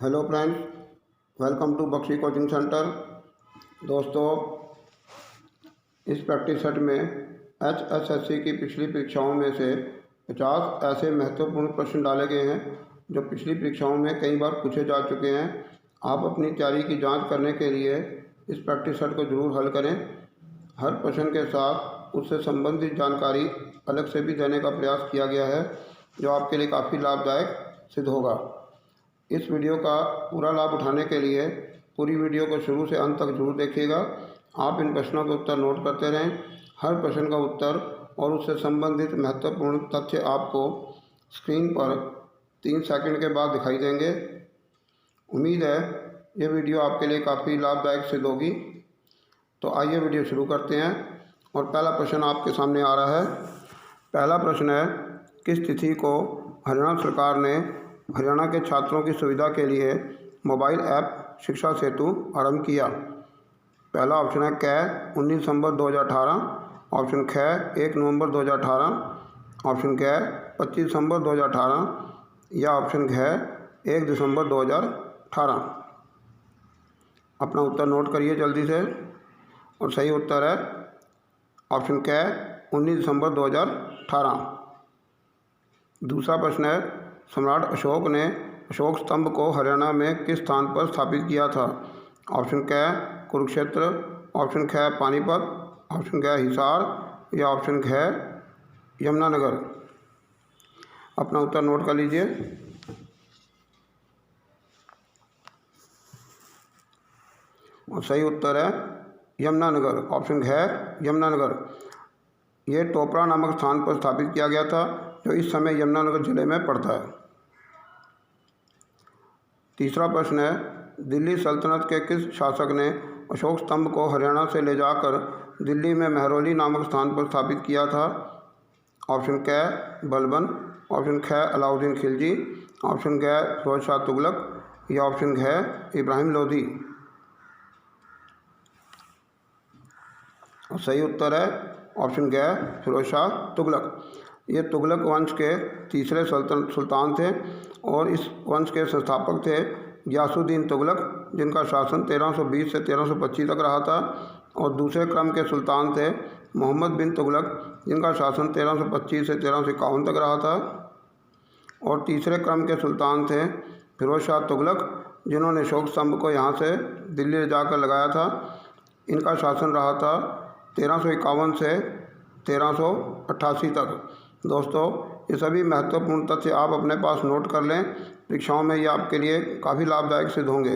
Hello friends, welcome to Bakshi coaching centre. दोस्तों, इस practice set में HSSC की पिछली परीक्षाओं में से 50 ऐसे महत्वपूर्ण प्रश्न डाले गए हैं जो पिछली परीक्षाओं में कई बार पूछे जा चुके हैं। आप अपनी तैयारी की जांच करने के लिए इस प्रैक्टिस सेट को ज़रूर हल करें। हर प्रश्न के साथ उससे संबंधित जानकारी अलग से भी देने का प्रयास किया गया है, जो आपके लिए काफ़ी लाभदायक सिद्ध होगा। इस वीडियो का पूरा लाभ उठाने के लिए पूरी वीडियो को शुरू से अंत तक जरूर देखिएगा। आप इन प्रश्नों के उत्तर नोट करते रहें। हर प्रश्न का उत्तर और उससे संबंधित महत्वपूर्ण तथ्य आपको स्क्रीन पर 3 सेकंड के बाद दिखाई देंगे। उम्मीद है ये वीडियो आपके लिए काफ़ी लाभदायक सिद्ध होगी। तो आइए वीडियो शुरू करते हैं। और पहला प्रश्न आपके सामने आ रहा है। पहला प्रश्न है, किस तिथि को हरियाणा सरकार ने हरियाणा के छात्रों की सुविधा के लिए मोबाइल ऐप शिक्षा सेतु आरंभ किया? पहला ऑप्शन है क 19 दिसंबर 2018, ऑप्शन ख 1 नवंबर 2018, ऑप्शन ग 25 दिसंबर 2018 या ऑप्शन घ 1 दिसंबर 2018। अपना उत्तर नोट करिए जल्दी से। और सही उत्तर है ऑप्शन क 19 दिसंबर 2018। दूसरा प्रश्न है, सम्राट अशोक ने अशोक स्तंभ को हरियाणा में किस स्थान पर स्थापित किया था? ऑप्शन क कुरुक्षेत्र, ऑप्शन ख पानीपत, ऑप्शन ग हिसार या ऑप्शन घ यमुनानगर। अपना उत्तर नोट कर लीजिए। और सही उत्तर है यमुनानगर, ऑप्शन घ यमुनानगर। ये टोपरा नामक स्थान पर स्थापित किया गया था, जो इस समय यमुनानगर जिले में पड़ता है। तीसरा प्रश्न है, दिल्ली सल्तनत के किस शासक ने अशोक स्तंभ को हरियाणा से ले जाकर दिल्ली में महरौली नामक स्थान पर स्थापित किया था? ऑप्शन क बलबन, ऑप्शन ख अलाउद्दीन खिलजी, ऑप्शन ग फिरोज शाह तुगलक या ऑप्शन घ इब्राहिम लोदी। और सही उत्तर है ऑप्शन ग फिरोज शाह तुगलक। ये तुगलक वंश के तीसरे सुल्तान थे और इस वंश के संस्थापक थे गियासुद्दीन तुगलक, जिनका शासन 1320 से 1325 तक रहा था। और दूसरे क्रम के सुल्तान थे मोहम्मद बिन तुगलक, जिनका शासन 1325 से 1351 तक रहा था। और तीसरे क्रम के सुल्तान थे फिरोज शाह तुगलक, जिन्होंने अशोक स्तंभ को यहाँ से दिल्ली ले जाकर लगाया था। इनका शासन रहा था 1351 से 1388 तक। दोस्तों, ये सभी महत्वपूर्ण तथ्य आप अपने पास नोट कर लें। परीक्षाओं में ये आपके लिए काफ़ी लाभदायक सिद्ध होंगे।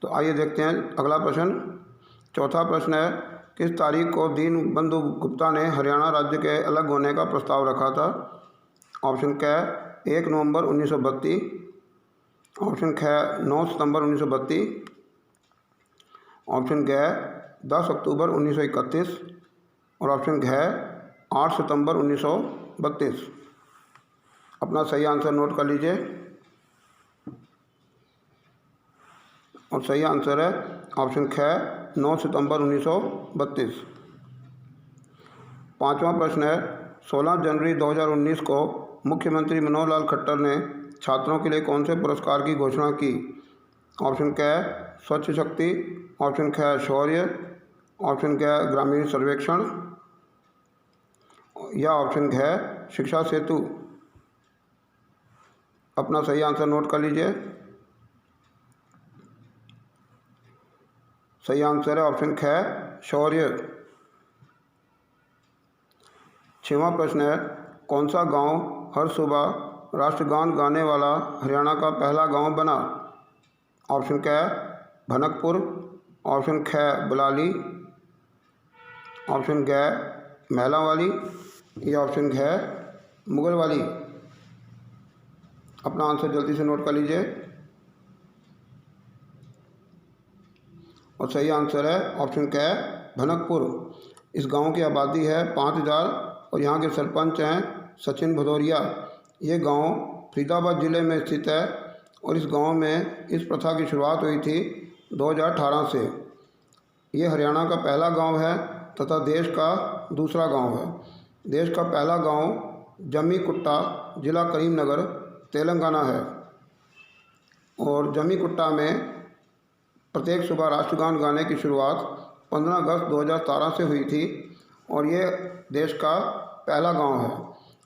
तो आइए देखते हैं अगला प्रश्न। चौथा प्रश्न है, किस तारीख को दीनबंधु गुप्ता ने हरियाणा राज्य के अलग होने का प्रस्ताव रखा था? ऑप्शन क 1 नवंबर 1932, ऑप्शन ख 9 सितंबर 1932, ऑप्शन ग 10 अक्टूबर 1931 और ऑप्शन घ 8 सितंबर 1932। अपना सही आंसर नोट कर लीजिए। और सही आंसर है ऑप्शन ख 9 सितंबर 1932। पांचवा प्रश्न है, 16 जनवरी 2019 को मुख्यमंत्री मनोहर लाल खट्टर ने छात्रों के लिए कौन से पुरस्कार की घोषणा की? ऑप्शन क स्वच्छ शक्ति, ऑप्शन ख शौर्य, ऑप्शन ग ग्रामीण सर्वेक्षण या ऑप्शन घ शिक्षा सेतु। अपना सही आंसर नोट कर लीजिए। सही आंसर है ऑप्शन ख शौर्य। छठवां प्रश्न है, कौन सा गांव हर सुबह राष्ट्रगान गाने वाला हरियाणा का पहला गांव बना? ऑप्शन क भनकपुर, ऑप्शन ख बुलाली, ऑप्शन ग महलावाली या ऑप्शन घ मुगलवाली। अपना आंसर जल्दी से नोट कर लीजिए। और सही आंसर है ऑप्शन क भनकपुर। इस गांव की आबादी है 5000 और यहाँ के सरपंच हैं सचिन भदौरिया। ये गांव फरीदाबाद ज़िले में स्थित है और इस गांव में इस प्रथा की शुरुआत हुई थी 2018 से। ये हरियाणा का पहला गांव है तथा देश का दूसरा गांव है। देश का पहला गांव जम्मीकुट्टा, जिला करीमनगर, तेलंगाना है। और जमीकुट्टा में प्रत्येक सुबह राष्ट्रगान गाने की शुरुआत 15 अगस्त 2017 से हुई थी और ये देश का पहला गांव है।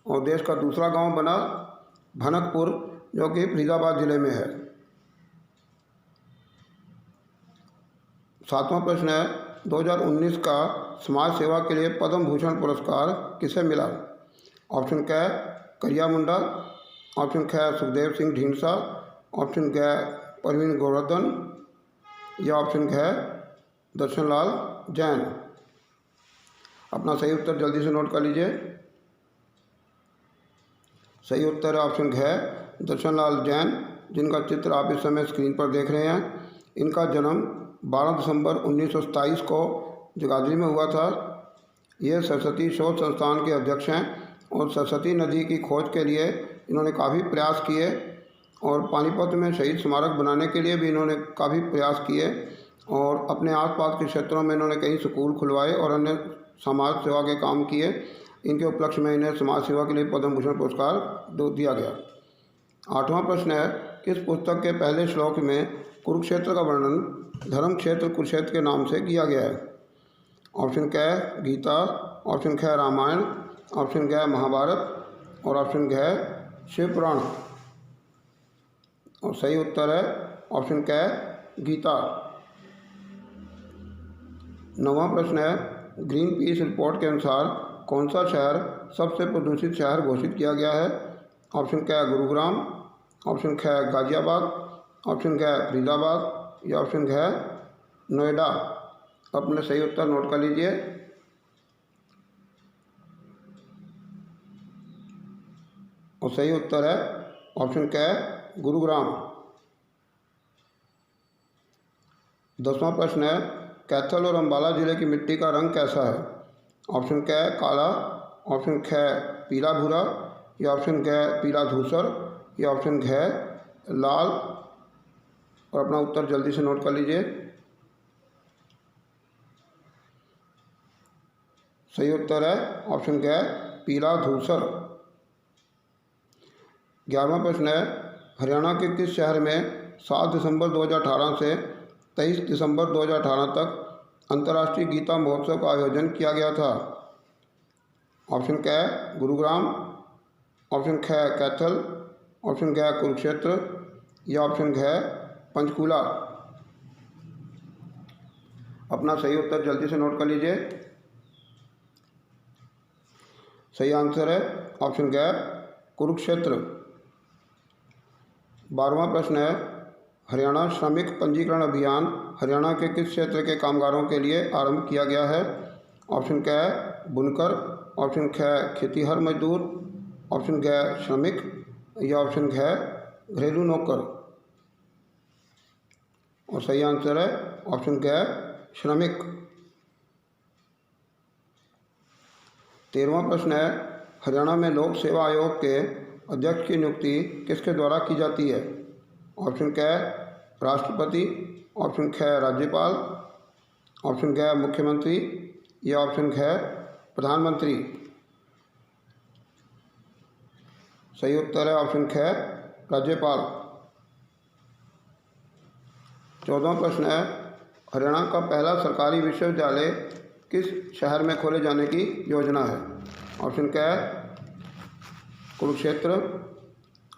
और देश का दूसरा गांव बना भनकपुर, जो कि फरीदाबाद ज़िले में है। 7वां प्रश्न है, 2019 का समाज सेवा के लिए पद्म भूषण पुरस्कार किसे मिला? ऑप्शन क करिया मुंडा, ऑप्शन ख सुखदेव सिंह ढींडसा, ऑप्शन ग परवीन गोवर्धन या ऑप्शन घ दर्शन लाल जैन। अपना सही उत्तर जल्दी से नोट कर लीजिए। सही उत्तर है ऑप्शन घ दर्शन लाल जैन, जिनका चित्र आप इस समय स्क्रीन पर देख रहे हैं। इनका जन्म 12 दिसंबर 1927 को जगाधरी में हुआ था। ये सरस्वती शोध संस्थान के अध्यक्ष हैं और सरस्वती नदी की खोज के लिए इन्होंने काफ़ी प्रयास किए और पानीपत में शहीद स्मारक बनाने के लिए भी इन्होंने काफ़ी प्रयास किए और अपने आसपास के क्षेत्रों में इन्होंने कई स्कूल खुलवाए और अन्य समाज सेवा के काम किए। इनके उपलक्ष्य में इन्हें समाज सेवा के लिए पद्म भूषण पुरस्कार दिया गया। 8वां प्रश्न है, किस पुस्तक के पहले श्लोक में कुरुक्षेत्र का वर्णन धर्म क्षेत्र कुरुक्षेत्र के नाम से किया गया है? ऑप्शन क गीता, ऑप्शन ख रामायण, ऑप्शन ग महाभारत और ऑप्शन घ शिव पुराण। और सही उत्तर है ऑप्शन क गीता। 9वां प्रश्न है, ग्रीन पीस रिपोर्ट के अनुसार कौन सा शहर सबसे प्रदूषित शहर घोषित किया गया है? ऑप्शन क गुरुग्राम, ऑप्शन ख गाजियाबाद, ऑप्शन घ फरीदाबाद या ऑप्शन घ नोएडा। अपने सही उत्तर नोट कर लीजिए। और सही उत्तर है ऑप्शन क गुरुग्राम। 10वां प्रश्न है, कैथल और अम्बाला जिले की मिट्टी का रंग कैसा है? ऑप्शन क काला, ऑप्शन ख पीला भूरा या ऑप्शन ग पीला धूसर या ऑप्शन घ लाल। और अपना उत्तर जल्दी से नोट कर लीजिए। सही उत्तर है ऑप्शन ग पीला धूसर। 11वां प्रश्न है, हरियाणा के किस शहर में 7 दिसंबर 2018 से 23 दिसंबर 2018 तक अंतर्राष्ट्रीय गीता महोत्सव का आयोजन किया गया था? ऑप्शन क गुरुग्राम, ऑप्शन ख कैथल, ऑप्शन घ कुरुक्षेत्र या ऑप्शन घ पंचकूला। अपना सही उत्तर जल्दी से नोट कर लीजिए। सही आंसर है ऑप्शन ग कुरुक्षेत्र। 12वां प्रश्न है, हरियाणा श्रमिक पंजीकरण अभियान हरियाणा के किस क्षेत्र के कामगारों के लिए आरंभ किया गया है? ऑप्शन क बुनकर, ऑप्शन ख खेतीहर मजदूर, ऑप्शन घ श्रमिक या ऑप्शन घ घरेलू नौकर। और सही आंसर है ऑप्शन घ श्रमिक। 13वां प्रश्न है, हरियाणा में लोक सेवा आयोग के अध्यक्ष की नियुक्ति किसके द्वारा की जाती है? ऑप्शन क राष्ट्रपति, ऑप्शन ख राज्यपाल, ऑप्शन घ मुख्यमंत्री या ऑप्शन घ प्रधानमंत्री। सही उत्तर है ऑप्शन ख राज्यपाल। 14वां प्रश्न है, हरियाणा का पहला सरकारी विश्वविद्यालय किस शहर में खोले जाने की योजना है? ऑप्शन क कुरुक्षेत्र,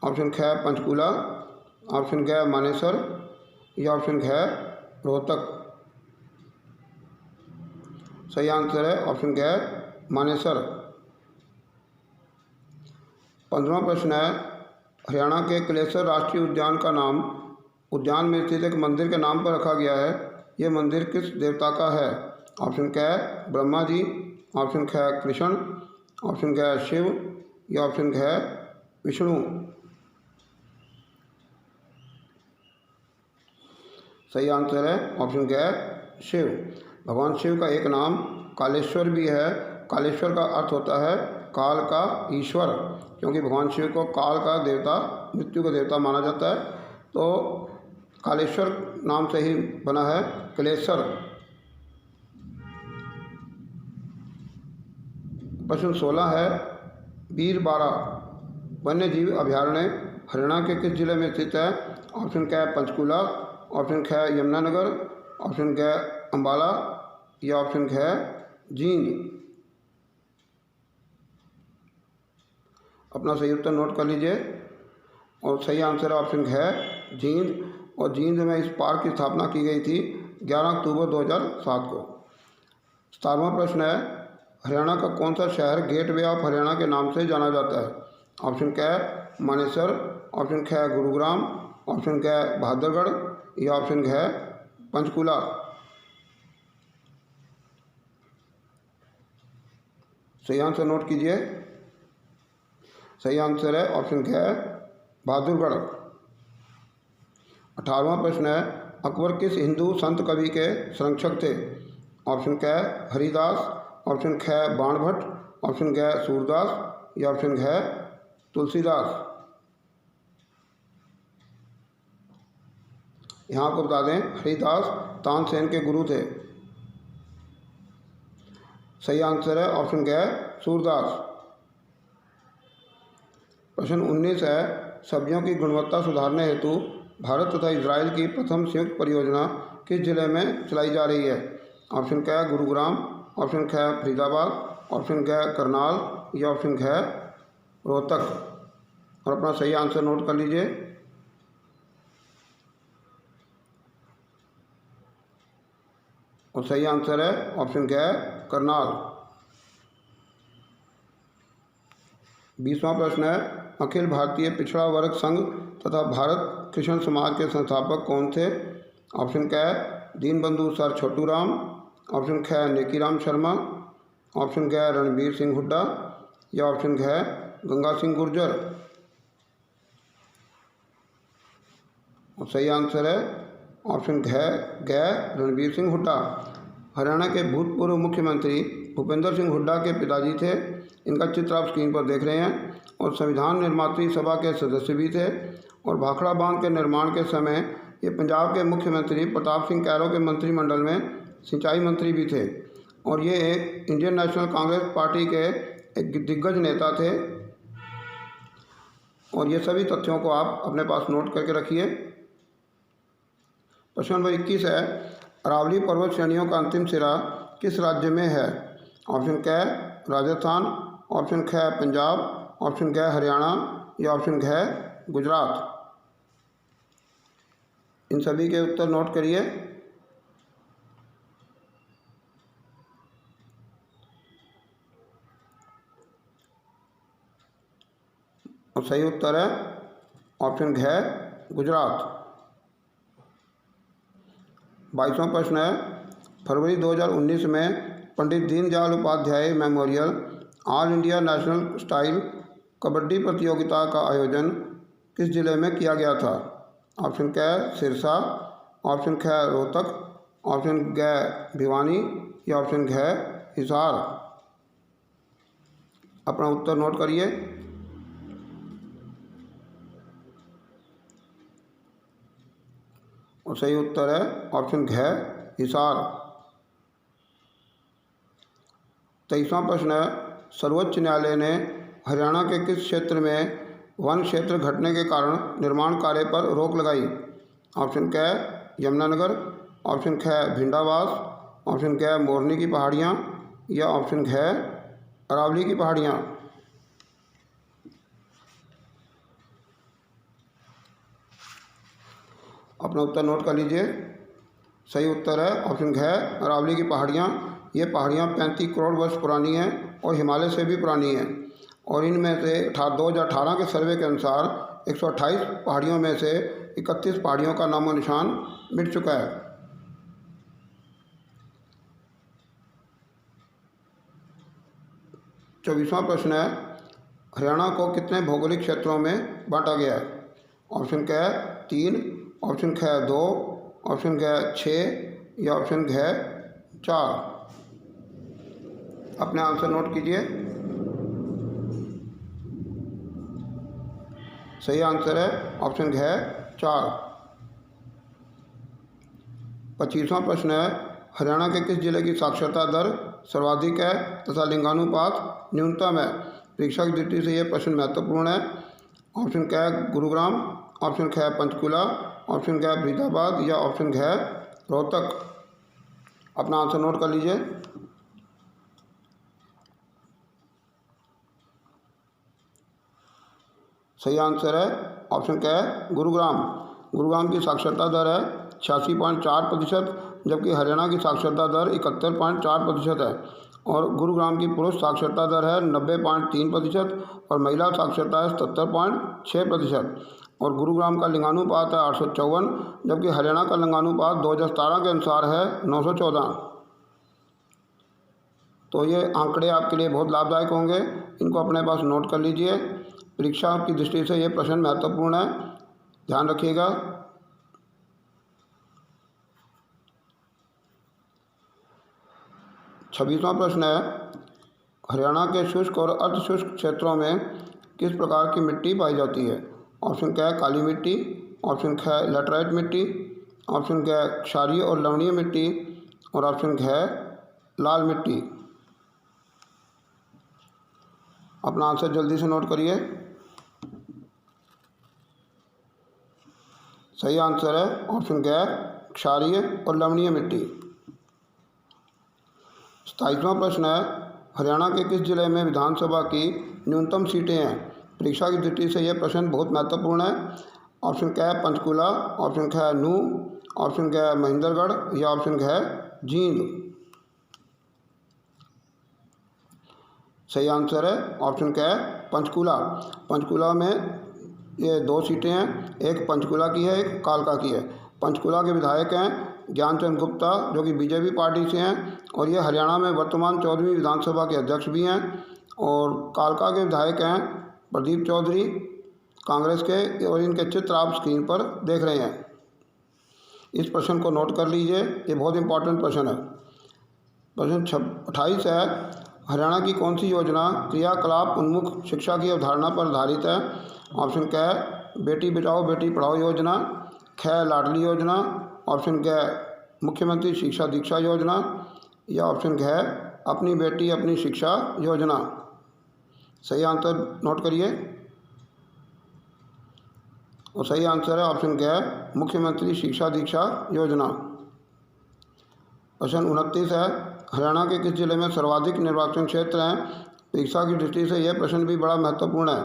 ऑप्शन ख पंचकूला, ऑप्शन घ मानेसर या ऑप्शन घ रोहतक। सही आंसर है ऑप्शन घ मानेसर। 15वां प्रश्न है, हरियाणा के कलेसर राष्ट्रीय उद्यान का नाम उद्यान में स्थित एक मंदिर के नाम पर रखा गया है। यह मंदिर किस देवता का है? ऑप्शन क ब्रह्मा जी, ऑप्शन ख कृष्ण, ऑप्शन घ शिव या ऑप्शन घ विष्णु। सही आंसर है ऑप्शन घ शिव। भगवान शिव का एक नाम कालेश्वर भी है। कालेश्वर का अर्थ होता है काल का ईश्वर, क्योंकि भगवान शिव को काल का देवता, मृत्यु का देवता माना जाता है, तो कालेश्वर नाम से ही बना है कलेसर। प्रश्न 16 है, बीरबारा वन्य जीव अभयारण्य हरियाणा के किस जिले में स्थित है? ऑप्शन क पंचकूला, ऑप्शन ख यमुनानगर, ऑप्शन ग अम्बाला या ऑप्शन ख जींद। अपना सही उत्तर नोट कर लीजिए और सही आंसर है ऑप्शन ख जींद। और जींद में इस पार्क की स्थापना की गई थी 11 अक्टूबर 2007 को। 17वां प्रश्न है, हरियाणा का कौन सा शहर गेटवे ऑफ हरियाणा के नाम से जाना जाता है? ऑप्शन क मानेसर, ऑप्शन ख गुरुग्राम, ऑप्शन क बहादुरगढ़ या ऑप्शन ख पंचकूला। सही आंसर नोट कीजिए। सही आंसर है ऑप्शन ख बहादुरगढ़। 18वां प्रश्न है, अकबर किस हिंदू संत कवि के संरक्षक थे? ऑप्शन क हरिदास, ऑप्शन ख बाणभट्ट, ऑप्शन ग सूरदास या ऑप्शन घ तुलसीदास। यहाँ आपको बता दें हरिदास तानसेन के गुरु थे। सही आंसर है ऑप्शन ग सूरदास। प्रश्न 19 है, सब्जियों की गुणवत्ता सुधारने हेतु भारत तथा इजराइल की प्रथम संयुक्त परियोजना किस जिले में चलाई जा रही है? ऑप्शन क गुरुग्राम, ऑप्शन ख फरीदाबाद, ऑप्शन ग करनाल या ऑप्शन ख रोहतक। और अपना सही आंसर नोट कर लीजिए। और सही आंसर है ऑप्शन ग करनाल। 20वां प्रश्न है, अखिल भारतीय पिछड़ा वर्ग संघ तथा भारत कृष्ण समाज के संस्थापक कौन थे? ऑप्शन क दीनबंधु सर छोटूराम, ऑप्शन ख नेकीराम शर्मा, ऑप्शन ग रणबीर सिंह हुड्डा या ऑप्शन घ गंगा सिंह गुर्जर। और सही आंसर है ऑप्शन ग रणबीर सिंह हुड्डा। हरियाणा के भूतपूर्व मुख्यमंत्री भूपेंद्र सिंह हुड्डा के पिताजी थे। इनका चित्र आप स्क्रीन पर देख रहे हैं। और संविधान निर्मात्री सभा के सदस्य भी थे। और भाखड़ा बांध के निर्माण के समय ये पंजाब के मुख्यमंत्री प्रताप सिंह कैरो के मंत्रिमंडल में सिंचाई मंत्री भी थे। और ये एक इंडियन नेशनल कांग्रेस पार्टी के एक दिग्गज नेता थे। और ये सभी तथ्यों को आप अपने पास नोट करके रखिए। प्रश्न नंबर 21 है, अरावली पर्वत श्रेणियों का अंतिम सिरा किस राज्य में है? ऑप्शन क राजस्थान, ऑप्शन ख पंजाब, ऑप्शन ग हरियाणा या ऑप्शन घ गुजरात। इन सभी के उत्तर नोट करिए। और सही उत्तर है ऑप्शन घ गुजरात। 22वां प्रश्न है, फरवरी 2019 में Pandit Deendayal Upadhyay memorial all India national style kabaddi प्रतियोगिता का आयोजन किस जिले में किया गया था? ऑप्शन क सिरसा, ऑप्शन ख रोहतक, ऑप्शन ग भिवानी या ऑप्शन घ हिसार। अपना उत्तर नोट करिए। और सही उत्तर है ऑप्शन घ हिसार। 23वां प्रश्न है, सर्वोच्च न्यायालय ने हरियाणा के किस क्षेत्र में वन क्षेत्र घटने के कारण निर्माण कार्य पर रोक लगाई? ऑप्शन क यमुनानगर, ऑप्शन ख भिंडावास, ऑप्शन क मोरनी की पहाड़ियाँ या ऑप्शन घ अरावली की पहाड़ियाँ। अपना उत्तर नोट कर लीजिए। सही उत्तर है ऑप्शन घ अरावली की पहाड़ियाँ। ये पहाड़ियाँ 35 करोड़ वर्ष पुरानी हैं और हिमालय से भी पुरानी हैं। और इनमें से 2018 के सर्वे के अनुसार 128 पहाड़ियों में से 31 पहाड़ियों का नामो निशान मिट चुका है। चौबीसवां प्रश्न है, हरियाणा को कितने भौगोलिक क्षेत्रों में बांटा गया है? ऑप्शन क 3, ऑप्शन ख 2, ऑप्शन ग 6 या ऑप्शन घ 4। अपने आंसर नोट कीजिए। सही आंसर है ऑप्शन घ 4। 25वां प्रश्न है, हरियाणा के किस जिले की साक्षरता दर सर्वाधिक है तथा लिंगानुपात न्यूनतम है? परीक्षा की दृष्टि से यह प्रश्न महत्वपूर्ण है। ऑप्शन क गुरुग्राम, ऑप्शन ख पंचकुला, ऑप्शन ग फरीदाबाद या ऑप्शन घ रोहतक। अपना आंसर नोट कर लीजिए। सही आंसर है ऑप्शन क गुरुग्राम। गुरुग्राम की साक्षरता दर है 86.4%, जबकि हरियाणा की साक्षरता दर 71.4% है। और गुरुग्राम की पुरुष साक्षरता दर है 90.3% और महिला साक्षरता है 77.6%। और गुरुग्राम का लिंगानुपात है 854, जबकि हरियाणा का लिंगानुपात 2017 के अनुसार है 914। तो ये आंकड़े आपके लिए बहुत लाभदायक होंगे, इनको अपने पास नोट कर लीजिए। परीक्षा की दृष्टि से ये प्रश्न महत्वपूर्ण है, ध्यान रखिएगा। 26वां प्रश्न है, हरियाणा के शुष्क और अर्ध शुष्क क्षेत्रों में किस प्रकार की मिट्टी पाई जाती है? ऑप्शन क काली मिट्टी, ऑप्शन ख लैटराइट मिट्टी, ऑप्शन ग क्षारीय और लवणीय मिट्टी और ऑप्शन घ लाल मिट्टी। अपना आंसर जल्दी से नोट करिए। सही आंसर है ऑप्शन ग क्षारीय और लवणीय मिट्टी। 27वां प्रश्न है, हरियाणा के किस जिले में विधानसभा की न्यूनतम सीटें हैं? परीक्षा की दृष्टि से यह प्रश्न बहुत महत्वपूर्ण है। ऑप्शन क पंचकुला, ऑप्शन ख नूंह, ऑप्शन ग महेंद्रगढ़ या ऑप्शन घ जींद। सही आंसर है ऑप्शन क पंचकुला। पंचकुला में ये 2 सीटें हैं, एक पंचकुला की है, एक कालका की है। पंचकुला के विधायक हैं ज्ञानचंद गुप्ता, जो कि बीजेपी पार्टी से हैं और ये हरियाणा में वर्तमान 14वीं विधानसभा के अध्यक्ष भी हैं। और कालका के विधायक हैं प्रदीप चौधरी, कांग्रेस के, और इनके चित्र आप स्क्रीन पर देख रहे हैं। इस प्रश्न को नोट कर लीजिए, ये बहुत इंपॉर्टेंट प्रश्न है। प्रश्न 28 है, हरियाणा की कौन सी योजना क्रियाकलाप उन्मुख शिक्षा की अवधारणा पर आधारित है? ऑप्शन क बेटी बचाओ बेटी पढ़ाओ योजना, ख लाडली योजना, ऑप्शन ग मुख्यमंत्री शिक्षा दीक्षा योजना या ऑप्शन घ अपनी बेटी अपनी शिक्षा योजना। सही आंसर नोट करिए। और सही आंसर है ऑप्शन ग मुख्यमंत्री शिक्षा दीक्षा योजना। प्रश्न 29 है, हरियाणा के किस जिले में सर्वाधिक निर्वाचन क्षेत्र हैं? परीक्षा की दृष्टि से यह प्रश्न भी बड़ा महत्वपूर्ण है।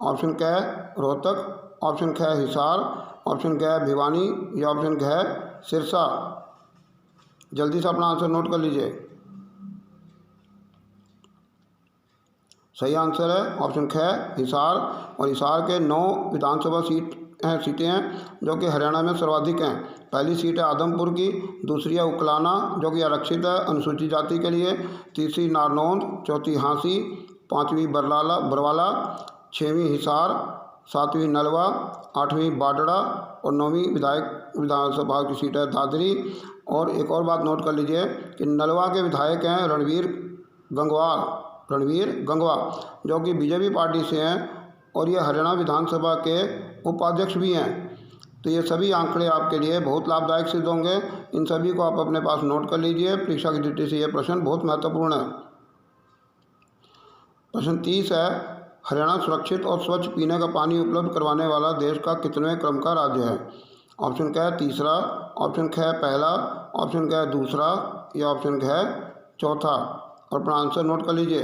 ऑप्शन क रोहतक, ऑप्शन ख हिसार, ऑप्शन ग भिवानी या ऑप्शन घ सिरसा। जल्दी से अपना आंसर नोट कर लीजिए। सही आंसर है ऑप्शन ख हिसार। और हिसार के 9 विधानसभा सीटें हैं जो कि हरियाणा में सर्वाधिक हैं। पहली सीट है आदमपुर की, दूसरी है उकलाना जो कि आरक्षित है अनुसूचित जाति के लिए, तीसरी नारनौंद, चौथी हांसी, पाँचवीं बरवाला, 6वीं हिसार, 7वीं नलवा, 8वीं बाडड़ा और 9वीं विधानसभा की सीट है दादरी। और एक और बात नोट कर लीजिए कि नलवा के विधायक हैं रणवीर गंगवा, जो कि बीजेपी पार्टी से हैं और ये हरियाणा विधानसभा के उपाध्यक्ष भी हैं। तो ये सभी आंकड़े आपके लिए बहुत लाभदायक सिद्ध होंगे, इन सभी को आप अपने पास नोट कर लीजिए। परीक्षा की दृष्टि से ये प्रश्न बहुत महत्वपूर्ण है। प्रश्न 30 है, हरियाणा सुरक्षित और स्वच्छ पीने का पानी उपलब्ध करवाने वाला देश का कितवें क्रम का राज्य है? ऑप्शन क तीसरा, ऑप्शन ख पहला, ऑप्शन ग दूसरा या ऑप्शन घ चौथा। और अपना आंसर नोट कर लीजिए।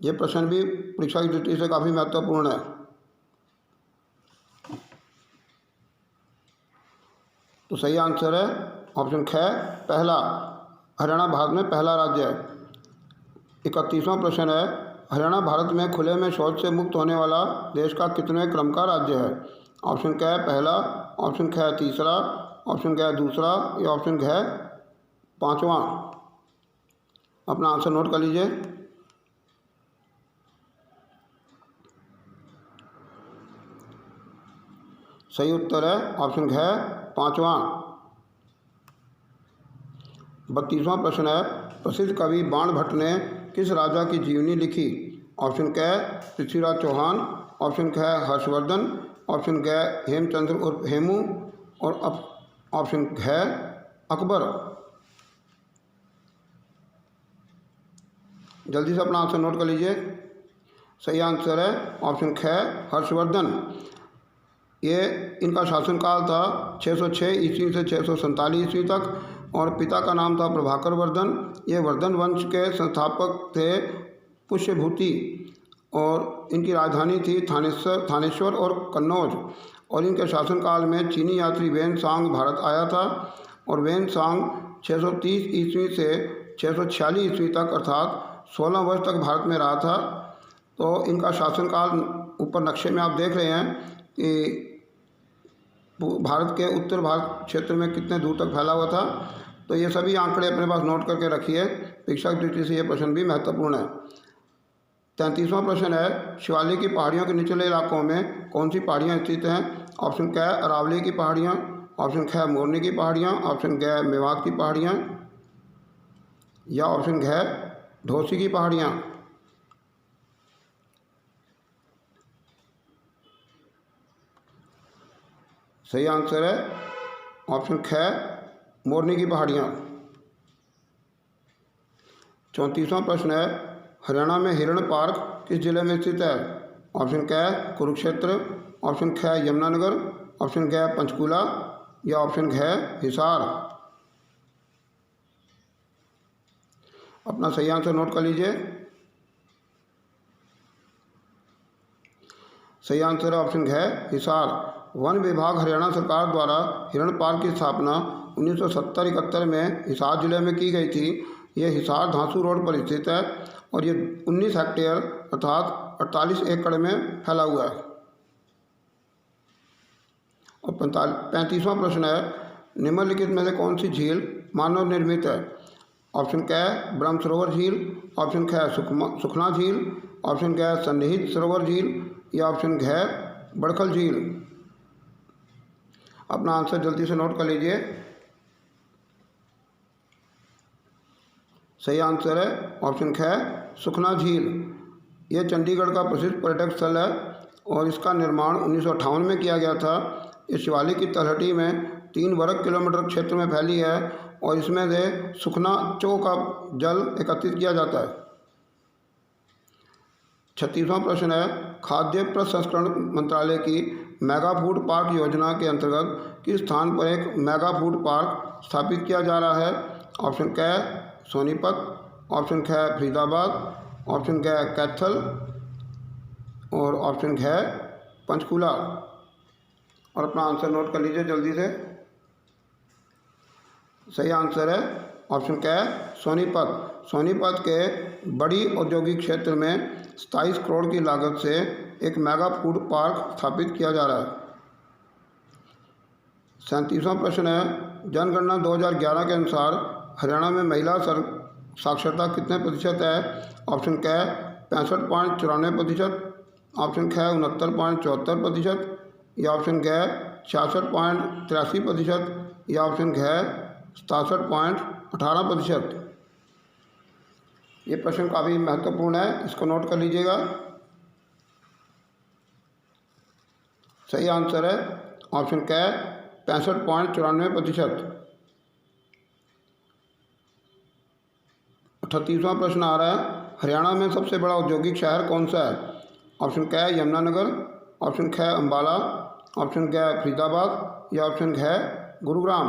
ये प्रश्न भी परीक्षा की दृष्टि से काफ़ी महत्वपूर्ण है। तो सही आंसर है ऑप्शन ख पहला। हरियाणा भारत में पहला राज्य है। 31वां प्रश्न है, हरियाणा भारत में खुले में शौच से मुक्त होने वाला देश का कितवें क्रम का राज्य है? ऑप्शन क पहला, ऑप्शन ख तीसरा, ऑप्शन ग दूसरा या ऑप्शन घ पाँचवा। अपना आंसर नोट कर लीजिए। सही उत्तर है ऑप्शन घ पाँचवा। 32वां प्रश्न है, प्रसिद्ध कवि बाण भट्ट ने किस राजा की जीवनी लिखी? ऑप्शन क पृथ्वीराज चौहान, ऑप्शन ख हर्षवर्धन, ऑप्शन ग हेमचंद्र उर्फ हेमू और ऑप्शन घ अकबर। जल्दी से अपना आंसर नोट कर लीजिए। सही आंसर है ऑप्शन ख हर्षवर्धन। ये इनका शासनकाल था 606 ईस्वी से 647 ईस्वी तक और पिता का नाम था प्रभाकर वर्धन। ये वर्धन वंश के संस्थापक थे पुष्यभूति और इनकी राजधानी थी थानेश्वर और कन्नौज। और इनके शासनकाल में चीनी यात्री वेन सांग भारत आया था और वेन सांग 630 ईस्वी से 646 ईस्वी तक अर्थात 16 वर्ष तक भारत में रहा था। तो इनका शासनकाल ऊपर नक्शे में आप देख रहे हैं कि भारत के उत्तर भारत क्षेत्र में कितने दूर तक फैला हुआ था। तो ये सभी आंकड़े अपने पास नोट करके रखिए, परीक्षा की दृष्टि से ये प्रश्न भी महत्वपूर्ण है। 33वां प्रश्न है, शिवालिक की पहाड़ियों के निचले इलाकों में कौन सी पहाड़ियाँ स्थित हैं? ऑप्शन क अरावली की पहाड़ियाँ, ऑप्शन ख मोरनी की पहाड़ियाँ, ऑप्शन ग मेवात की पहाड़ियाँ या ऑप्शन घ ढोसी की पहाड़ियाँ। सही आंसर है ऑप्शन ख मोरनी की पहाड़ियाँ। 34वां प्रश्न है, हरियाणा में हिरण पार्क किस जिले में स्थित है? ऑप्शन क कुरुक्षेत्र, ऑप्शन ख यमुनानगर, ऑप्शन ग पंचकूला या ऑप्शन घ हिसार। अपना सही आंसर नोट कर लीजिए। सही आंसर है ऑप्शन घ हिसार। वन विभाग हरियाणा सरकार द्वारा हिरण पार्क की स्थापना 1970-71 में हिसार जिले में की गई थी। ये हिसार धांसू रोड पर स्थित है और ये 19 हेक्टेयर अर्थात 48 एकड़ में फैला हुआ है। और 35वां प्रश्न है, निम्नलिखित में से कौन सी झील मानव निर्मित है? ऑप्शन क ब्रह्म सरोवर झील, ऑप्शन ख सुखना झील, ऑप्शन ग सन्निहित सरोवर झील या ऑप्शन घ बड़खल झील। अपना आंसर जल्दी से नोट कर लीजिए। सही आंसर है ऑप्शन ख सुखना झील। यह चंडीगढ़ का प्रसिद्ध पर्यटक स्थल है और इसका निर्माण 1958 में किया गया था। इस शिवालिक की तलहटी में 3 वर्ग किलोमीटर क्षेत्र में फैली है और इसमें से सुखना चो का जल एकत्रित किया जाता है। 36वां प्रश्न है, खाद्य प्रसंस्करण मंत्रालय की मेगा फूड पार्क योजना के अंतर्गत किस स्थान पर एक मेगा फूड पार्क स्थापित किया जा रहा है? ऑप्शन क सोनीपत, ऑप्शन ख फरीदाबाद, ऑप्शन ग कैथल और ऑप्शन घ पंचकूला। और अपना आंसर नोट कर लीजिए जल्दी से। सही आंसर है ऑप्शन क सोनीपत। सोनीपत के बड़ी औद्योगिक क्षेत्र में 27 करोड़ की लागत से एक मेगा फूड पार्क स्थापित किया जा रहा है। 37वां प्रश्न है, जनगणना 2011 के अनुसार हरियाणा में महिला साक्षरता कितने प्रतिशत है? ऑप्शन क 65.94%, ऑप्शन ख 69.74% या ऑप्शन ग 66.83% या ऑप्शन घ 67.18%। ये प्रश्न काफ़ी महत्वपूर्ण है, इसको नोट कर लीजिएगा। सही आंसर है ऑप्शन क 65.94%। 38वां प्रश्न आ रहा है, हरियाणा में सबसे बड़ा औद्योगिक शहर कौन सा है? ऑप्शन क यमुनानगर, ऑप्शन ख अम्बाला, ऑप्शन ग फरीदाबाद या ऑप्शन घ गुरुग्राम।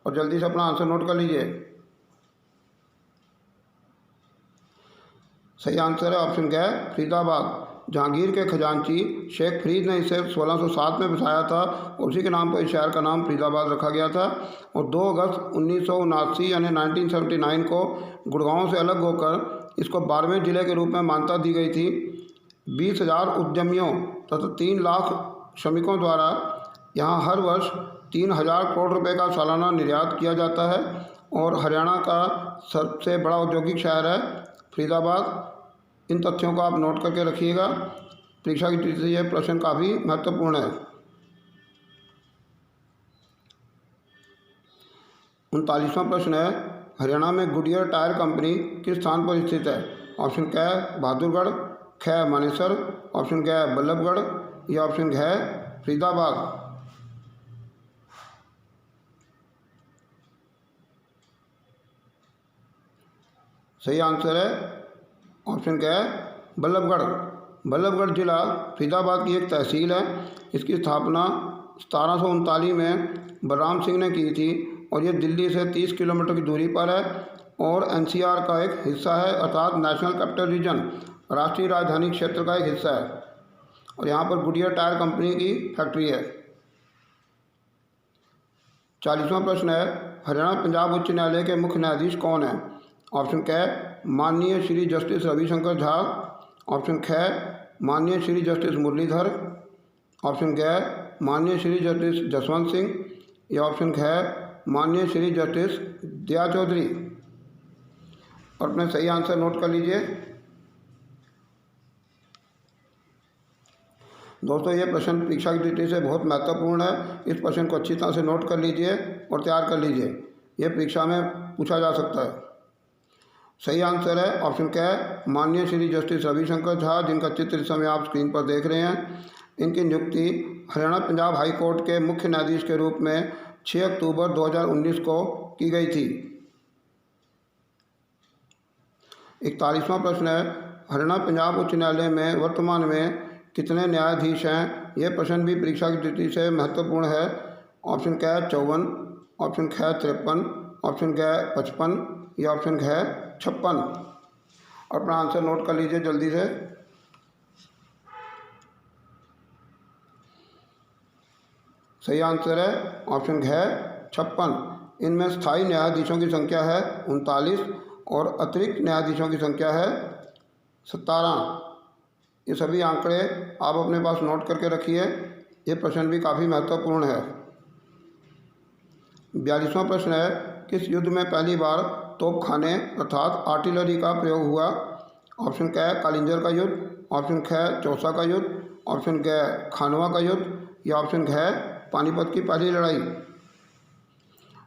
और जल्दी से अपना आंसर नोट कर लीजिए। सही आंसर है ऑप्शन ग फरीदाबाद। जहांगीर के खजांची शेख फरीद ने इसे 1607 में बसाया था और उसी के नाम पर इस शहर का नाम फरीदाबाद रखा गया था। और 2 अगस्त 1979 यानी 1979 को गुड़गांव से अलग होकर इसको 12वें जिले के रूप में मान्यता दी गई थी। 20,000 उद्यमियों तथा 3 लाख श्रमिकों द्वारा यहाँ हर वर्ष 3,000 करोड़ रुपए का सालाना निर्यात किया जाता है और हरियाणा का सबसे बड़ा औद्योगिक शहर है फरीदाबाद। इन तथ्यों को आप नोट करके रखिएगा, परीक्षा की दृष्टि से यह प्रश्न काफ़ी महत्वपूर्ण है। 39वां प्रश्न है, हरियाणा में गुडियर टायर कंपनी किस स्थान पर स्थित है? ऑप्शन क बहादुरगढ़, ख मानेसर, ऑप्शन ग बल्लभगढ़ या ऑप्शन घ फरीदाबाद। सही आंसर है ऑप्शन क बल्लभगढ़। बल्लभगढ़ जिला फरीदाबाद की एक तहसील है। इसकी स्थापना 1739 में बलराम सिंह ने की थी और ये दिल्ली से 30 किलोमीटर की दूरी पर है और एनसीआर का एक हिस्सा है, अर्थात नेशनल कैपिटल रीजन, राष्ट्रीय राजधानी क्षेत्र का एक हिस्सा है। और यहाँ पर गुडियर टायर कंपनी की फैक्ट्री है। 40वां प्रश्न है, हरियाणा पंजाब उच्च न्यायालय के मुख्य न्यायाधीश कौन है? ऑप्शन क माननीय श्री जस्टिस रविशंकर झा, ऑप्शन ख माननीय श्री जस्टिस मुरलीधर, ऑप्शन ग माननीय श्री जस्टिस जसवंत सिंह या ऑप्शन ख माननीय श्री जस्टिस दया चौधरी। और अपने सही आंसर नोट कर लीजिए। दोस्तों, ये प्रश्न परीक्षा की दृष्टि से बहुत महत्वपूर्ण है। इस प्रश्न को अच्छी तरह से नोट कर लीजिए और तैयार कर लीजिए। ये परीक्षा में पूछा जा सकता है। सही आंसर है ऑप्शन क माननीय श्री जस्टिस रविशंकर झा, जिनका चित्र इस समय आप स्क्रीन पर देख रहे हैं। इनकी नियुक्ति हरियाणा पंजाब हाई कोर्ट के मुख्य न्यायाधीश के रूप में 6 अक्टूबर 2019 को की गई थी। 41वां प्रश्न है, हरियाणा पंजाब उच्च न्यायालय में वर्तमान में कितने न्यायाधीश हैं? यह प्रश्न भी परीक्षा की दृष्टि से महत्वपूर्ण है। ऑप्शन क 54, ऑप्शन ख 53, ऑप्शन ग 55 या ऑप्शन घ 56। अपना आंसर नोट कर लीजिए जल्दी से। सही आंसर है ऑप्शन घ 56। इनमें स्थायी न्यायाधीशों की संख्या है 39 और अतिरिक्त न्यायाधीशों की संख्या है 17। ये सभी आंकड़े आप अपने पास नोट करके रखिए। ये प्रश्न भी काफ़ी महत्वपूर्ण है। 42वां प्रश्न है, किस युद्ध में पहली बार तोपखाने अर्थात आर्टिलरी का प्रयोग हुआ? ऑप्शन क कालिंजर का युद्ध, ऑप्शन ख चौसा का युद्ध, ऑप्शन ग खानवा का युद्ध या ऑप्शन घ पानीपत की पहली लड़ाई।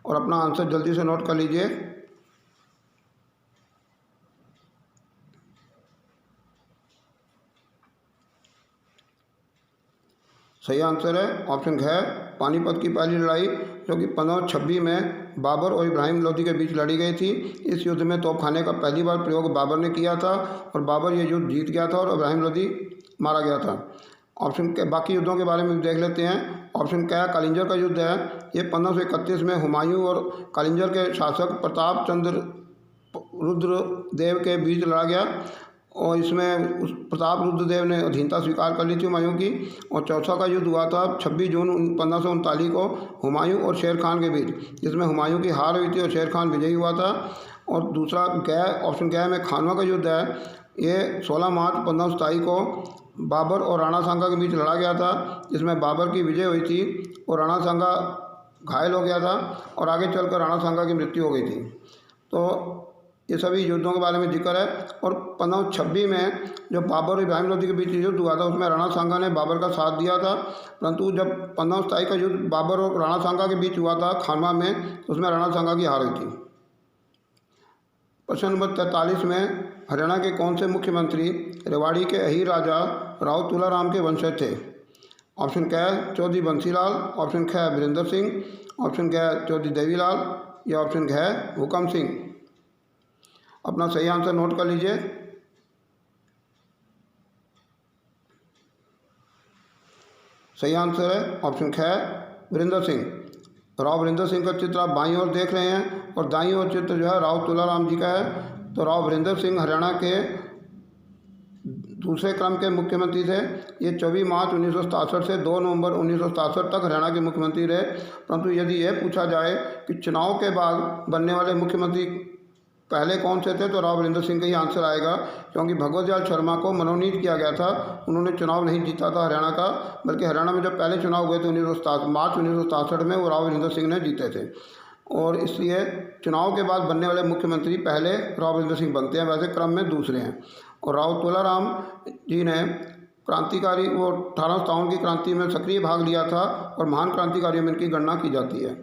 और अपना आंसर जल्दी से नोट कर लीजिए। सही आंसर है ऑप्शन घ पानीपत की पहली लड़ाई, जो कि 1526 में बाबर और इब्राहिम लोदी के बीच लड़ी गई थी। इस युद्ध में तोपखाने का पहली बार प्रयोग बाबर ने किया था और बाबर ये युद्ध जीत गया था और इब्राहिम लोदी मारा गया था। ऑप्शन के बाकी युद्धों के बारे में देख लेते हैं। ऑप्शन क कालिंजर का युद्ध है। ये 1531 में हुमायूं और कालिंजर के शासक प्रताप चंद्र रुद्रदेव के बीच लड़ा गया और इसमें उस प्रताप रुद्रदेव ने अधीनता स्वीकार कर ली थी हुमायूं की। और चौथा का युद्ध हुआ था 26 जून 1539 को हुमायूं और शेर खान के बीच, जिसमें हुमायूं की हार हुई थी और शेर खान विजयी हुआ था। और दूसरा ऑप्शन ग में खानवा का युद्ध है। ये 16 मार्च 1527 को बाबर और राणा सांगा के बीच लड़ा गया था, जिसमें बाबर की विजय हुई थी और राणा सांगा घायल हो गया था और आगे चलकर राणा सांगा की मृत्यु हो गई थी। तो ये सभी युद्धों के बारे में जिक्र है। और 1526 में जो बाबर और इब्राहिम लोदी के बीच युद्ध हुआ था, उसमें राणा सांगा ने बाबर का साथ दिया था, परंतु जब 1527 का युद्ध बाबर और राणा सांगा के बीच हुआ था खानवा में, तो उसमें राणा सांगा की हार हुई थी। प्रश्न नंबर 43 में, हरियाणा के कौन से मुख्यमंत्री रेवाड़ी के अहीर राजा राव तुलाराम के वंशज थे? ऑप्शन क चौधरी बंसीलाल, ऑप्शन ख वीरेंद्र सिंह, ऑप्शन ग चौधरी देवीलाल या ऑप्शन घ हुकम सिंह। अपना सही आंसर नोट कर लीजिए। सही आंसर है ऑप्शन ख वीरेंद्र सिंह। राव वीरेंद्र सिंह का चित्र आप बाईं ओर देख रहे हैं और दाईं ओर चित्र जो है राव तुलाराम जी का है। तो राव वीरेंद्र सिंह हरियाणा के दूसरे क्रम के मुख्यमंत्री थे। ये 24 मार्च 1967 से 2 नवंबर 1967 तक हरियाणा के मुख्यमंत्री रहे। परंतु यदि यह पूछा जाए कि चुनाव के बाद बनने वाले मुख्यमंत्री पहले कौन से थे, तो राव वीरेंद्र सिंह का ही आंसर आएगा, क्योंकि भगवत दयाल शर्मा को मनोनीत किया गया था। उन्होंने चुनाव नहीं जीता था हरियाणा का, बल्कि हरियाणा में जब पहले चुनाव हुए थे मार्च 1967 में, वो राव वीरेंद्र सिंह ने जीते थे। और इसलिए चुनाव के बाद बनने वाले मुख्यमंत्री पहले राव वीरेंद्र सिंह बनते हैं, वैसे क्रम में दूसरे हैं। और राव तुलाराम जी ने क्रांतिकारी, वो 1857 की क्रांति में सक्रिय भाग लिया था और महान क्रांतिकारियों में इनकी गणना की जाती है।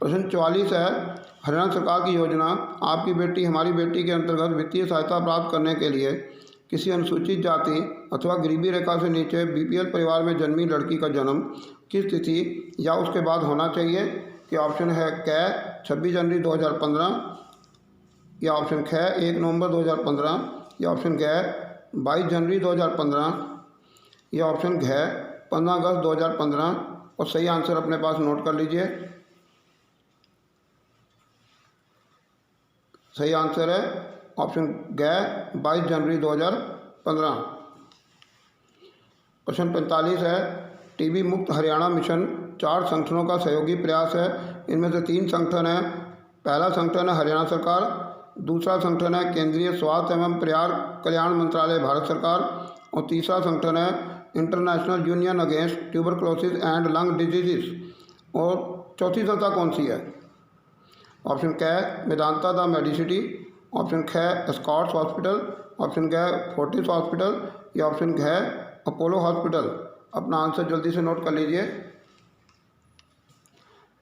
प्रश्न 44 है, हरियाणा सरकार की योजना आपकी बेटी हमारी बेटी के अंतर्गत वित्तीय सहायता प्राप्त करने के लिए किसी अनुसूचित जाति अथवा गरीबी रेखा से नीचे बीपीएल परिवार में जन्मी लड़की का जन्म किस तिथि या उसके बाद होना चाहिए? कि ऑप्शन है क 26 जनवरी 2015 या ऑप्शन ख 1 नवंबर 2015 या ऑप्शन ग 22 जनवरी 2015, ये ऑप्शन है 15 अगस्त 2015। और सही आंसर अपने पास नोट कर लीजिए। सही आंसर है ऑप्शन ग 22 जनवरी 2015। प्रश्न 45 है, टीबी मुक्त हरियाणा मिशन 4 संगठनों का सहयोगी प्रयास है। इनमें से 3 संगठन हैं। पहला संगठन है हरियाणा सरकार, दूसरा संगठन है केंद्रीय स्वास्थ्य एवं परिवार कल्याण मंत्रालय भारत सरकार, और तीसरा संगठन है international union against tuberculosis and lung disease. और चौथी संस्था कौन सी है? ऑप्शन क मेदांता द मेडिसिटी, ऑप्शन ख स्कॉट्स हॉस्पिटल, ऑप्शन ग फोर्टिस हॉस्पिटल, या ऑप्शन घ अपोलो हॉस्पिटल। अपना आंसर जल्दी से नोट कर लीजिए।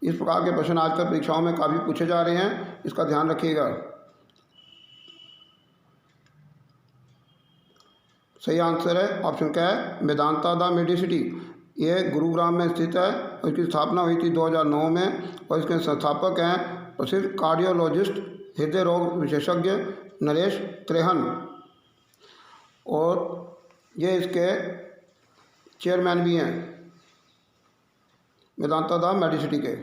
इस प्रकार के प्रश्न आजकल परीक्षाओं में काफ़ी पूछे जा रहे हैं, इसका ध्यान रखिएगा। सही आंसर है ऑप्शन क मेदांता द मेडिसिटी। ये गुरुग्राम में स्थित है और इसकी स्थापना हुई थी 2009 में, और इसके संस्थापक हैं प्रसिद्ध कार्डियोलॉजिस्ट हृदय रोग विशेषज्ञ नरेश त्रेहन, और ये इसके चेयरमैन भी हैं मेदांता द मेडिसिटी के।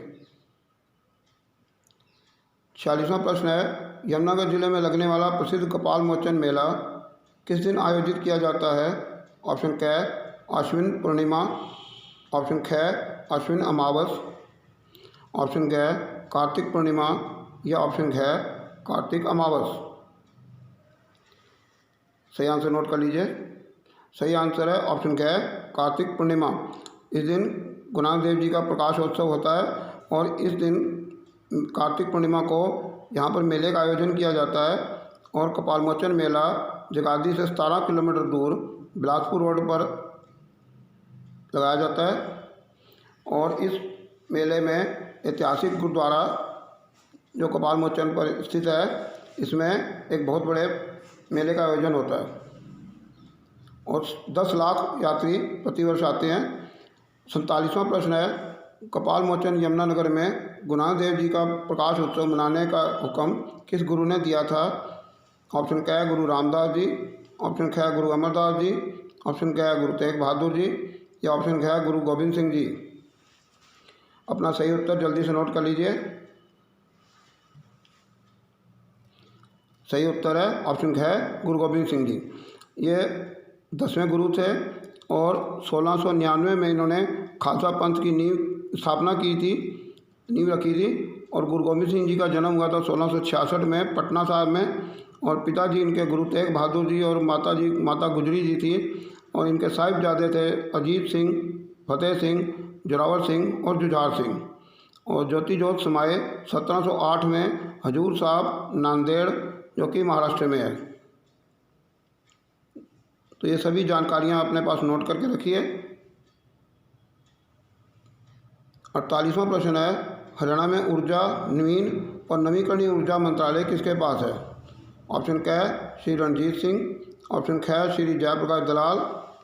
46वां प्रश्न है, यमुनानगर जिले में लगने वाला प्रसिद्ध कपाल मोचन मेला किस दिन आयोजित किया जाता है? ऑप्शन क अश्विन पूर्णिमा, ऑप्शन ख अश्विन अमावस, ऑप्शन ग कार्तिक पूर्णिमा, या ऑप्शन घ कार्तिक अमावस। सही आंसर नोट कर लीजिए। सही आंसर है ऑप्शन घ कार्तिक पूर्णिमा। इस दिन गुरु नानक देव जी का प्रकाशोत्सव होता है, और इस दिन कार्तिक पूर्णिमा को यहाँ पर मेले का आयोजन किया जाता है। और कपालमोचन मेला जगाधरी से 17 किलोमीटर दूर बिलासपुर रोड पर लगाया जाता है। और इस मेले में ऐतिहासिक गुरुद्वारा जो कपालमोचन पर स्थित है, इसमें एक बहुत बड़े मेले का आयोजन होता है, और 10 लाख यात्री प्रतिवर्ष आते हैं। 47वां प्रश्न है, कपालमोचन यमुनानगर में गुरु नानक देव जी का प्रकाश उत्सव मनाने का हुक्म किस गुरु ने दिया था? ऑप्शन क गुरु रामदास जी, ऑप्शन ख गुरु अमरदास जी, ऑप्शन क गुरु तेग बहादुर जी, या ऑप्शन घ गुरु गोविंद सिंह जी। अपना सही उत्तर जल्दी से नोट कर लीजिए। सही उत्तर है ऑप्शन घ गुरु गोविंद सिंह जी। ये 10वें गुरु थे, और 1699 में इन्होंने खालसा पंथ की स्थापना की थी, नींव रखी थी। और गुरु गोविंद सिंह जी का जन्म हुआ था 1666 में पटना साहिब में, और पिताजी इनके गुरु तेग बहादुर जी और माता गुजरी जी थी। और इनके साहिबजादे थे अजीत सिंह, फतेह सिंह, जोरावर सिंह और जुझार सिंह। और ज्योति जोत समाये 1708 में हजूर साहब नांदेड़, जो कि महाराष्ट्र में है। तो ये सभी जानकारियाँ अपने पास नोट करके रखिए। 48वां प्रश्न है, हरियाणा में ऊर्जा, नवीन और नवीकरणीय ऊर्जा मंत्रालय किसके पास है? ऑप्शन क श्री रणजीत सिंह, ऑप्शन ख श्री जयप्रकाश दलाल,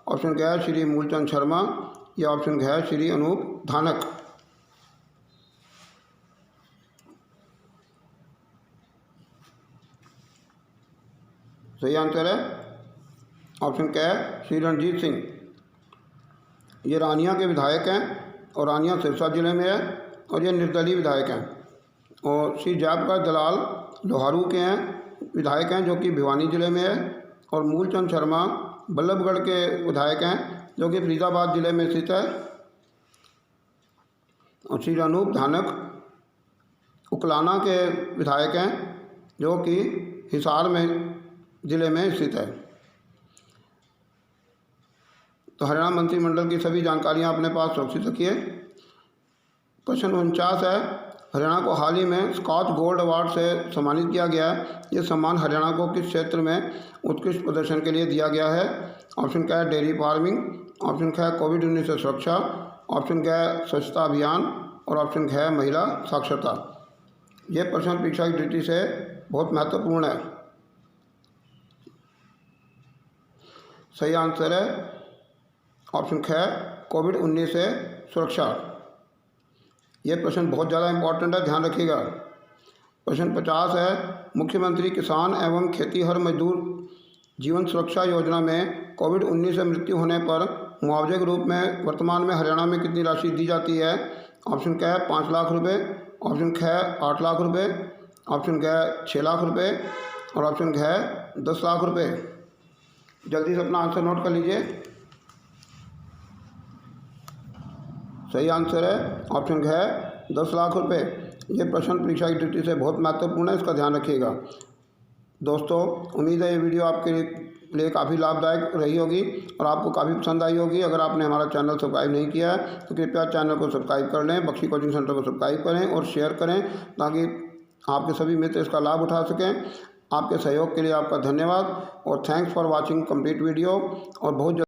ऑप्शन ग श्री मूलचंद शर्मा, या ऑप्शन घ श्री अनूप धानक। सही आंसर है ऑप्शन क श्री रणजीत सिंह। ये रानिया के विधायक हैं, और रानिया सिरसा जिले में है, और ये निर्दलीय विधायक हैं। और श्री जयप्रकाश दलाल लोहारू के हैं विधायक हैं, जो कि भिवानी जिले में है। और मूलचंद शर्मा बल्लभगढ़ के विधायक हैं, जो कि फरीदाबाद जिले में स्थित है। और श्री अनूप धानक उकलाना के विधायक हैं, जो कि हिसार में जिले में स्थित है। तो हरियाणा मंत्रिमंडल की सभी जानकारियां अपने पास सुरक्षित रखिए। प्रश्न 49 है, हरियाणा को हाल ही में स्कॉच गोल्ड अवार्ड से सम्मानित किया गया है। ये सम्मान हरियाणा को किस क्षेत्र में उत्कृष्ट प्रदर्शन के लिए दिया गया है? ऑप्शन क डेयरी फार्मिंग, ऑप्शन ख कोविड-19 से सुरक्षा, ऑप्शन ग स्वच्छता अभियान, और ऑप्शन घ महिला साक्षरता। ये प्रश्न परीक्षा की दृष्टि से बहुत महत्वपूर्ण है। सही आंसर है ऑप्शन ख कोविड-19 से सुरक्षा। यह प्रश्न बहुत ज़्यादा इंपॉर्टेंट है, ध्यान रखिएगा। प्रश्न 50 है, मुख्यमंत्री किसान एवं खेतीहर मजदूर जीवन सुरक्षा योजना में कोविड-19 से मृत्यु होने पर मुआवजे के रूप में वर्तमान में हरियाणा में कितनी राशि दी जाती है? ऑप्शन क 5 लाख रुपए, ऑप्शन ख 8 लाख रुपए, ऑप्शन ग 6 लाख रुपए और ऑप्शन घ 10 लाख रुपए। जल्दी से अपना आंसर नोट कर लीजिए। सही आंसर है ऑप्शन घ 10 लाख रुपए। ये प्रश्न परीक्षा की दृष्टि से बहुत महत्वपूर्ण है, इसका ध्यान रखिएगा। दोस्तों, उम्मीद है ये वीडियो आपके लिए काफ़ी लाभदायक रही होगी और आपको काफ़ी पसंद आई होगी। अगर आपने हमारा चैनल सब्सक्राइब नहीं किया है तो कृपया चैनल को सब्सक्राइब कर लें, बख्शी कोचिंग सेंटर को सब्सक्राइब करें और शेयर करें ताकि आपके सभी मित्र इसका लाभ उठा सकें। आपके सहयोग के लिए आपका धन्यवाद और thanks for watching complete video. और बहुत